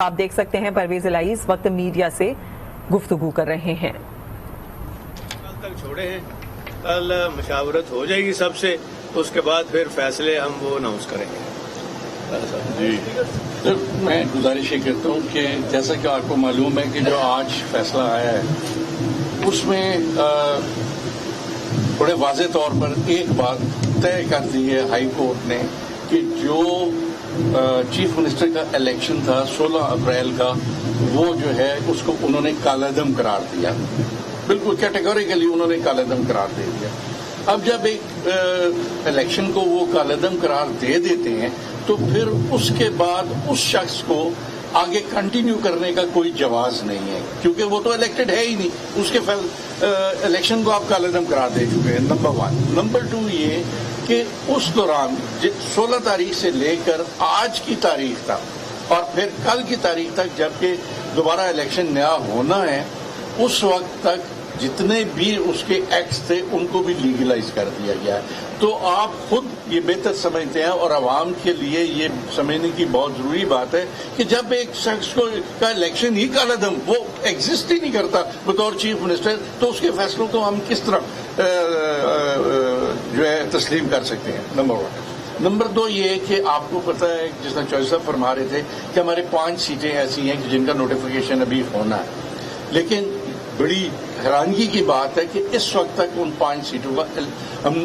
آپ دیکھ سکتے ہیں پرویز الہی اس وقت میڈیا سے گفتگو کر رہے ہیں. کل تک چھوڑے ہیں، کل مشاورت ہو جائے گی سب سے، اس کے بعد پھر فیصلے ہم وہ اناؤنس کریں گے. جی سر، میں گزارش یہ کرتا ہوں کہ جیسا کہ آپ کو معلوم ہے کہ جو آج فیصلہ آیا ہے اس میں بڑے واضح طور پر ایک بات طے کر دی ہے ہائی کورٹ نے کہ جو چیف منسٹر کا الیکشن تھا 16 اپریل کا، وہ جو ہے اس کو انہوں نے کالعدم قرار دیا. بالکل کیٹیگوریکلی انہوں نے کالعدم قرار دے دیا. اب جب ایک الیکشن کو وہ کالعدم قرار دے دیتے ہیں تو پھر اس کے بعد اس شخص کو آگے کنٹینیو کرنے کا کوئی جواز نہیں ہے، کیونکہ وہ تو الیکٹڈ ہے ہی نہیں. اس کے الیکشن کو آپ کالعدم قرار دے چکے ہیں، نمبر 1. نمبر 2 یہ کہ اس دوران 16 تاریخ سے لے کر آج کی تاریخ تک اور پھر کل کی تاریخ تک جبکہ دوبارہ الیکشن نیا ہونا ہے، اس وقت تک جتنے بھی اس کے ایکٹس تھے ان کو بھی لیگلائز کر دیا گیا ہے. تو آپ خود یہ بہتر سمجھتے ہیں اور عوام کے لیے یہ سمجھنے کی بہت ضروری بات ہے کہ جب ایک شخص کا الیکشن ہی کالعدم، وہ ایگزسٹ ہی نہیں کرتا بطور چیف منسٹر، تو اس کے فیصلوں کو ہم کس طرح جو ہے تسلیم کر سکتے ہیں. نمبر 1. نمبر 2 یہ کہ آپ کو پتہ ہے جس طرح چوہدری صاحب فرما رہے تھے کہ ہمارے 5 سیٹیں ایسی ہیں جن کا نوٹیفیکیشن ابھی ہونا ہے، لیکن بڑی حیرانگی کی بات ہے کہ اس وقت تک ان 5 سیٹوں کا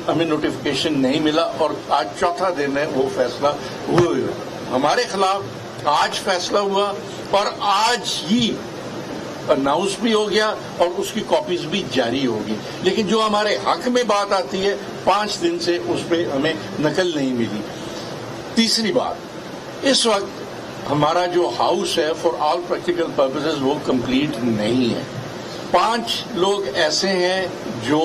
ہمیں نوٹیفیکیشن نہیں ملا، اور آج چوتھا دن ہے وہ فیصلہ ہوئے ہمارے خلاف. آج فیصلہ ہوا اور آج ہی اناؤنس بھی ہو گیا اور اس کی کاپیز بھی جاری ہوگی، لیکن جو ہمارے حق میں بات آتی ہے 5 دن سے اس پہ ہمیں نقل نہیں ملی. تیسری بات، اس وقت ہمارا جو ہاؤس ہے فار آل پریکٹیکل پرپزز وہ کمپلیٹ نہیں ہے. 5 لوگ ایسے ہیں جو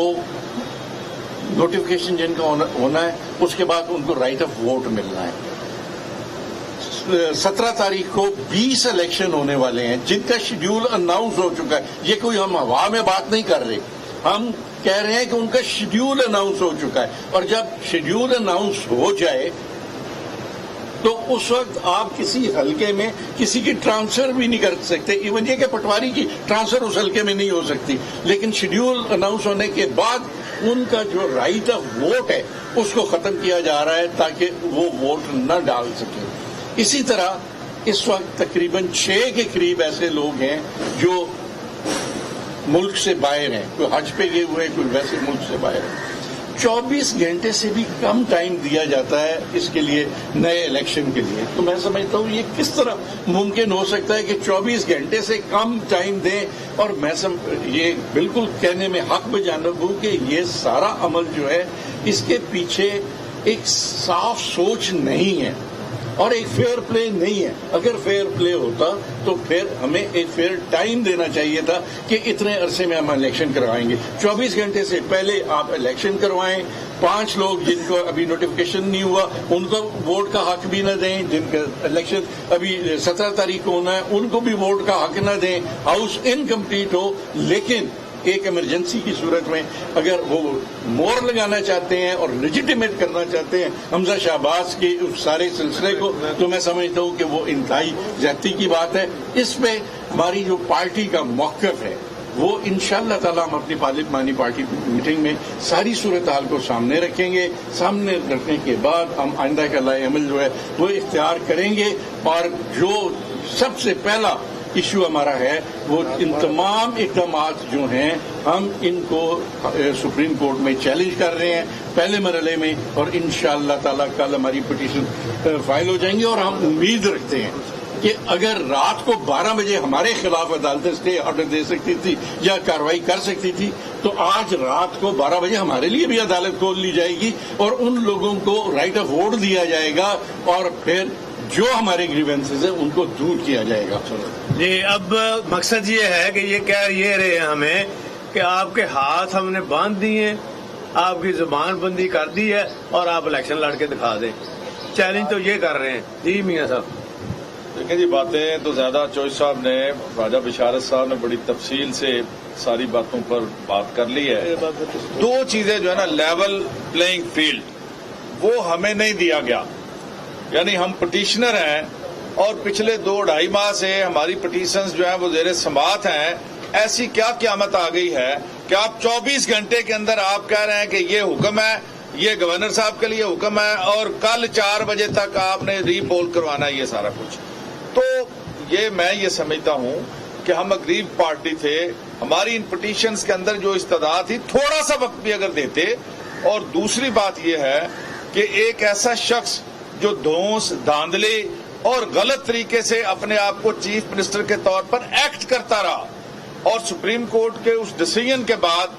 نوٹیفیکیشن جن کا ہونا ہے، اس کے بعد ان کو رائٹ آف ووٹ ملنا ہے. 17 تاریخ کو 20 الیکشن ہونے والے ہیں جن کا شیڈیول اناؤنس ہو چکا ہے. یہ کوئی ہم ہوا میں بات نہیں کر رہے، ہم کہہ رہے ہیں کہ ان کا شیڈیول اناؤنس ہو چکا ہے. اور جب شیڈیول اناؤنس ہو جائے تو اس وقت آپ کسی حلقے میں کسی کی ٹرانسفر بھی نہیں کر سکتے. ایون یہ کہ پٹواری کی ٹرانسفر اس حلقے میں نہیں ہو سکتی، لیکن شیڈیول اناؤنس ہونے کے بعد ان کا جو رائٹ آف ووٹ ہے اس کو ختم کیا جا رہا ہے تاکہ وہ ووٹ نہ ڈال سکیں. اسی طرح اس وقت تقریباً 6 کے قریب ایسے لوگ ہیں جو ملک سے باہر ہیں، کوئی حج پہ گئے ہوئے ہیں، کوئی ویسے ملک سے باہر ہیں. 24 گھنٹے سے بھی کم ٹائم دیا جاتا ہے اس کے لیے، نئے الیکشن کے لیے. تو میں سمجھتا ہوں یہ کس طرح ممکن ہو سکتا ہے کہ 24 گھنٹے سے کم ٹائم دیں. اور میں یہ بالکل کہنے میں حق بجانب ہوں کہ یہ سارا عمل جو ہے اس کے پیچھے ایک صاف سوچ نہیں ہے اور ایک فیئر پلے نہیں ہے. اگر فیئر پلے ہوتا تو پھر ہمیں ایک فیئر ٹائم دینا چاہیے تھا کہ اتنے عرصے میں ہم الیکشن کروائیں گے. 24 گھنٹے سے پہلے آپ الیکشن کروائیں. 5 لوگ جن کو ابھی نوٹیفیکیشن نہیں ہوا ان کو ووٹ کا حق بھی نہ دیں. جن کا الیکشن ابھی 17 تاریخ کو ہونا ہے ان کو بھی ووٹ کا حق نہ دیں. ہاؤس انکمپلیٹ ہو، لیکن ایک ایمرجنسی کی صورت میں اگر وہ مور لگانا چاہتے ہیں اور لیجیٹیمیٹ کرنا چاہتے ہیں حمزہ شہباز کے اس سارے سلسلے کو، تو میں سمجھتا ہوں کہ وہ انتہائی زیادتی کی بات ہے. اس پہ ہماری جو پارٹی کا موقف ہے وہ انشاءاللہ تعالی ہم اپنی پارلیمانی پارٹی میٹنگ میں ساری صورتحال کو سامنے رکھیں گے. سامنے رکھنے کے بعد ہم آئندہ کا لائحہ عمل جو ہے وہ اختیار کریں گے. اور جو سب سے پہلا ایشو ہمارا ہے وہ ان تمام اقدامات جو ہیں ہم ان کو سپریم کورٹ میں چیلنج کر رہے ہیں پہلے مرحلے میں، اور انشاءاللہ تعالی کل ہماری پٹیشن فائل ہو جائیں گی. اور ہم امید رکھتے ہیں کہ اگر رات کو 12 بجے ہمارے خلاف عدالتیں اسٹے آرڈر دے سکتی تھی یا کارروائی کر سکتی تھی، تو آج رات کو 12 بجے ہمارے لیے بھی عدالت کھول لی جائے گی اور ان لوگوں کو رائٹ آف ووٹ دیا جائے گا اور پھر جو ہمارے گریونسز ہیں ان کو دور کیا جائے گا. جی، اب مقصد یہ ہے کہ یہ کہہ یہ رہے ہیں ہمیں کہ آپ کے ہاتھ ہم نے باندھ دیے، آپ کی زبان بندی کر دی ہے اور آپ الیکشن لڑ کے دکھا دیں. چیلنج تو یہ کر رہے ہیں. جی میاں صاحب. دیکھیں جی، باتیں تو زیادہ چوہدری صاحب نے، راجہ بشارت صاحب نے بڑی تفصیل سے ساری باتوں پر بات کر لی ہے. 2 چیزیں جو ہے نا، لیول پلینگ فیلڈ وہ ہمیں نہیں دیا گیا. یعنی ہم پٹیشنر ہیں اور پچھلے 2-2.5 ماہ سے ہماری پٹیشنز جو ہیں وہ زیر سماعت ہیں. ایسی کیا قیامت آ گئی ہے کہ آپ 24 گھنٹے کے اندر آپ کہہ رہے ہیں کہ یہ حکم ہے, یہ گورنر صاحب کے لیے حکم ہے, اور کل 4 بجے تک آپ نے ری پول کروانا ہے یہ سارا کچھ. تو یہ میں یہ سمجھتا ہوں کہ ہم اگریو پارٹی تھے, ہماری ان پٹیشنز کے اندر جو استدعا تھی تھوڑا سا وقت بھی اگر دیتے. اور دوسری بات یہ ہے کہ ایک ایسا شخص جو دھونس دھاندلی اور غلط طریقے سے اپنے آپ کو چیف منسٹر کے طور پر ایکٹ کرتا رہا, اور سپریم کورٹ کے اس ڈیسیژن کے بعد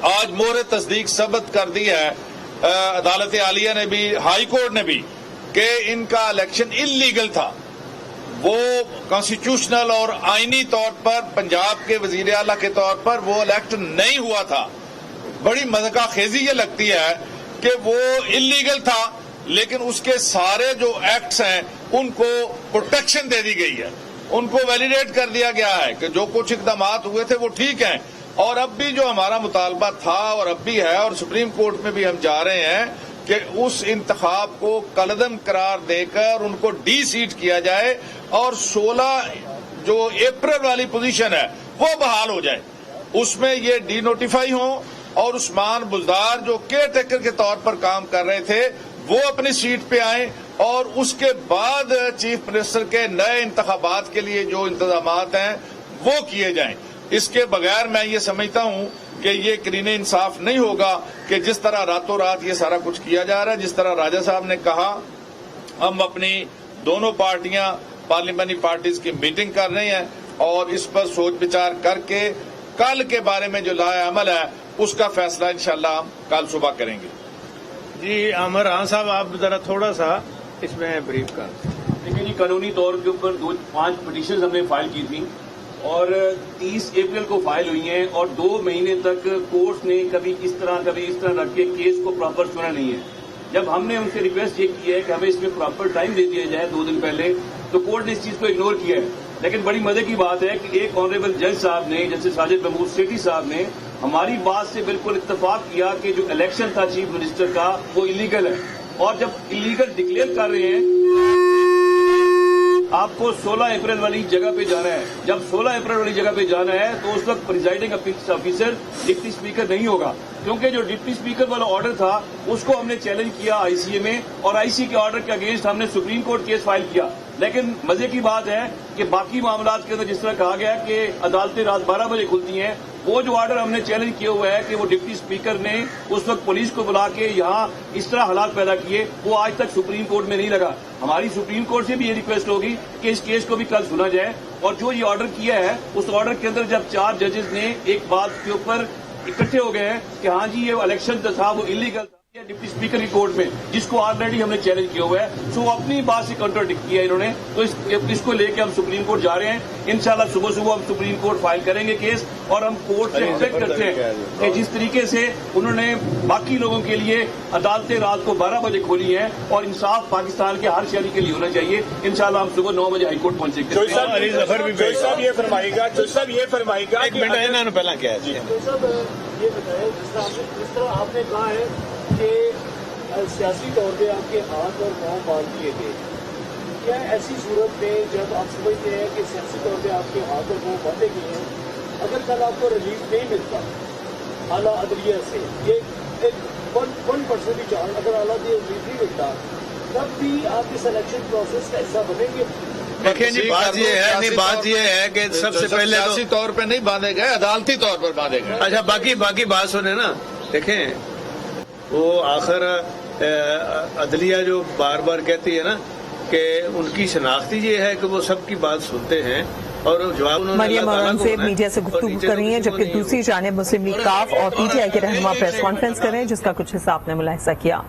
آج مہر تصدیق ثبت کر دی ہے عدالت عالیہ نے بھی, ہائی کورٹ نے بھی, کہ ان کا الیکشن انلیگل تھا. وہ کانسٹیٹیوشنل اور آئینی طور پر پنجاب کے وزیر اعلیٰ کے طور پر وہ الیکٹ نہیں ہوا تھا. بڑی مذاق خیزی یہ لگتی ہے کہ وہ انلیگل تھا, لیکن اس کے سارے جو ایکٹس ہیں ان کو پروٹیکشن دے دی گئی ہے, ان کو ویلیڈیٹ کر دیا گیا ہے کہ جو کچھ اقدامات ہوئے تھے وہ ٹھیک ہیں. اور اب بھی جو ہمارا مطالبہ تھا اور اب بھی ہے, اور سپریم کورٹ میں بھی ہم جا رہے ہیں کہ اس انتخاب کو کالعدم قرار دے کر ان کو ڈی سیٹ کیا جائے, اور 16 جو اپریل والی پوزیشن ہے وہ بحال ہو جائے. اس میں یہ ڈی نوٹیفائی ہوں, اور عثمان بزدار جو کیئر ٹیکر کے طور پر کام کر رہے تھے وہ اپنی سیٹ پہ آئیں, اور اس کے بعد چیف منسٹر کے نئے انتخابات کے لیے جو انتظامات ہیں وہ کیے جائیں. اس کے بغیر میں یہ سمجھتا ہوں کہ یہ قرین انصاف نہیں ہوگا کہ جس طرح راتوں رات یہ سارا کچھ کیا جا رہا ہے. جس طرح راجہ صاحب نے کہا, ہم اپنی دونوں پارٹیاں پارلیمانی پارٹیز کی میٹنگ کر رہے ہیں, اور اس پر سوچ بچار کر کے کل کے بارے میں جو لائحہ عمل ہے اس کا فیصلہ انشاءاللہ ہم کل صبح کریں گے. جی عامر خان صاحب, آپ ذرا تھوڑا سا اس میں بریف کر. دیکھیں جی, قانونی طور کے اوپر 5 پٹیشنز ہم نے فائل کی تھیں, اور 30 اپریل کو فائل ہوئی ہیں, اور 2 مہینے تک کورٹ نے کبھی اس طرح رکھ کے کیس کو پراپر سنا نہیں ہے. جب ہم نے ان سے ریکویسٹ یہ کی ہے کہ ہمیں اس میں پراپر ٹائم دے دیا جائے 2 دن پہلے, تو کورٹ نے اس چیز کو اگنور کیا ہے. لیکن بڑی مزے کی بات ہے کہ ایک آنریبل جج صاحب نے, جیسے ساجد محمود سیٹھی صاحب نے, ہماری بات سے بالکل اتفاق کیا کہ جو الیکشن تھا چیف منسٹر کا وہ انلیگل ہے. اور جب انلیگل ڈکلیئر کر رہے ہیں آپ کو 16 اپریل والی جگہ پہ جانا ہے, جب 16 اپریل والی جگہ پہ جانا ہے تو اس وقت پریزائڈنگ آفیسر ڈپٹی اسپیکر نہیں ہوگا, کیونکہ جو ڈپٹی اسپیکر والا آرڈر تھا اس کو ہم نے چیلنج کیا آئی سی اے میں, اور آئی سی کے آرڈر کے اگینسٹ ہم نے سپریم کورٹ کیس فائل کیا. لیکن مزے کی بات ہے کہ باقی معاملات کے اندر جس طرح کہا گیا کہ عدالتیں رات 12 بجے کھلتی ہیں, وہ جو آرڈر ہم نے چیلنج کیا ہوا ہے کہ وہ ڈپٹی اسپیکر نے اس وقت پولیس کو بلا کے یہاں اس طرح حالات پیدا کیے, وہ آج تک سپریم کورٹ میں نہیں لگا. ہماری سپریم کورٹ سے بھی یہ ریکویسٹ ہوگی کہ اس کیس کو بھی کل سنا جائے. اور جو یہ آرڈر کیا ہے اس آرڈر کے اندر جب 4 ججز نے ایک بات کے اوپر اکٹھے ہو گئے ہیں کہ ہاں جی یہ الیکشن تھا وہ انلیگل تھا ڈپٹی اسپیکر کی کورٹ میں, جس کو آلریڈی ہم نے چیلنج کیا ہوا ہے, سو اپنی بات سے کنٹراڈکٹ کیا انہوں نے, تو اس کو لے کے ہم سپریم کورٹ جا رہے ہیں. انشاءاللہ صبح ہم سپریم کورٹ فائل کریں گے کیس, اور ہم کورٹ سے ایکسپیکٹ کرتے ہیں کہ جس طریقے سے انہوں نے باقی لوگوں کے لیے عدالتیں رات کو 12 بجے کھولی ہیں, اور انصاف پاکستان کے ہر شہری کے لیے ہونا چاہیے. انشاءاللہ ہم صبح 9 بجے ہائی کورٹ پہنچیں گے. صاحب یہ فرمائے گا ایک منٹ انہوں نے پہلا کیا ہے, یہ بتائیں جس طرح آپ نے کہا ہے کہ سیاسی طور پہ آپ کے ہاتھ اور پاؤں باندھ دیے گئے, کیا ایسی صورت میں جب آپ سمجھتے ہیں کہ سیاسی طور پہ آپ کے ہاتھ اور پاؤں باندھے گئے ہیں, اگر کل آپ کو ریلیف نہیں ملتا اعلیٰ عدلیہ سے, یہ ایک 1% بھی چانس, اگر اعلیٰ عدلیہ ریلیف نہیں ملتا تب بھی آپ اس الیکشن پروسیس کا حصہ بنیں گے؟ دیکھیں جی, بات یہ ہے کہ سب سے پہلے سیاسی طور پہ نہیں باندھے گئے, عدالتی طور پر باندھے گئے. اچھا باقی بات سنیں نا. دیکھیں وہ آخر عدلیہ جو بار بار کہتی ہے نا کہ ان کی شناختی یہ ہے کہ وہ سب کی بات سنتے ہیں, اور جواب مریم اورنگزیب میڈیا سے گفتگو کر رہی ہیں, جبکہ دوسری جانب مسلم لیگ کاف اور پی ٹی آئی کے رہنما پریس کانفرنس کر رہے ہیں, جس کا کچھ حصہ آپ نے ملاحظہ کیا.